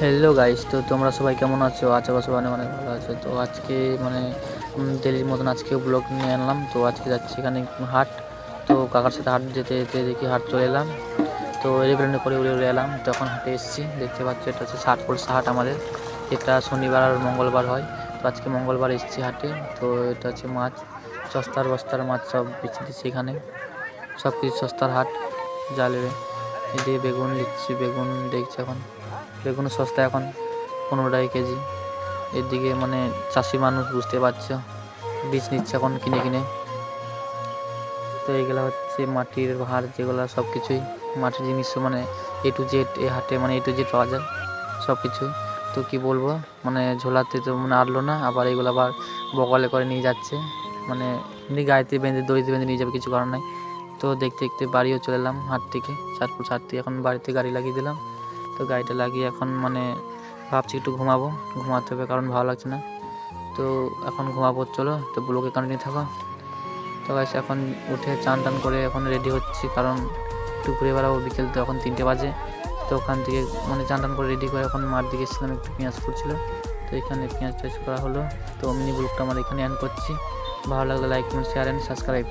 Hello guys, তো তোমরা সবাই কেমন আছো? আশা করি সবাই অনেক অনেক ভালো আছো। তো আজকে মানে ডেলির মতন আজকেও ব্লগ নিয়ে আনলাম। তো আজকে যাচ্ছি এখানে হাট। তো কাকার সাথে হাট যেতে যেতে দেখি হাট চলে এলাম। তো এরোপ্লেনে করে উড়ে উড়ে এলাম। তখন হাটে এসেছি, দেখতে পাচ্ছি এটা হচ্ছে ষাটপলসা হাট আমাদের। এটা শনিবার আর মঙ্গলবার হয়। তো আজকে মঙ্গলবার এসেছি হাটে। তো এটা হচ্ছে মাছ, সস্তার বস্তার মাছ সব বেচে দিচ্ছে এখানে। সব কিছু সস্তার হাট যা নেবে। এদিকে বেগুন নিচ্ছি, বেগুন দেখছি এখন বেগুনও সস্তা এখন 15 টাকা কেজি। এদিকে মানে চাষি মানুষ বুঝতে পারছো, বীজ নিচ্ছে এখন কিনে কিনে। তো এইগুলো হচ্ছে মাটির ভাঁড়, যেগুলো সব কিছুই মাটির জিনিস, মানে A to Z এই হাটে মানে A to Z পাওয়া যায় সব কিছুই। তো কি বলবো, মানে ঝোলাতে তো মানে আটলো না, আবার এগুলো আবার বগলে করে নিয়ে যাচ্ছে, মানে এমনি গায়েতে বেঁধে দড়িতে বেঁধে নিয়ে যাবে, কিছু করার নাই। তো দেখতে দেখতে বাড়িও চলে এলাম হাট থেকে, চাঁদপুর হাট থেকে। এখন বাড়িতে গাড়ি লাগিয়ে দিলাম। তো গাড়িটা লাগিয়ে এখন মানে ভাবছি একটু ঘুমাবো, ঘুমাতে হবে কারণ ভালো লাগছে না। তো এখন ঘুমাবো, চলো তো ব্লগে কন্টিনিউ থাকো। তো গাইস এখন উঠে চান টান করে এখন রেডি হচ্ছি, কারণ একটু ঘুরে বেড়াবো বিকেল, তো এখন 3টে বাজে। তো ওখান থেকে মানে চান টান করে রেডি করে এখন মাঠ দিকে এসেছিলাম, একটু পেঁয়াজ করছিল। তো এখানে পেঁয়াজ টেস্ট করা হলো। তো মিনি ব্লগটা আমার এখানে এন্ড করছি। ভালো লাগলে like, comment, share and subscribe.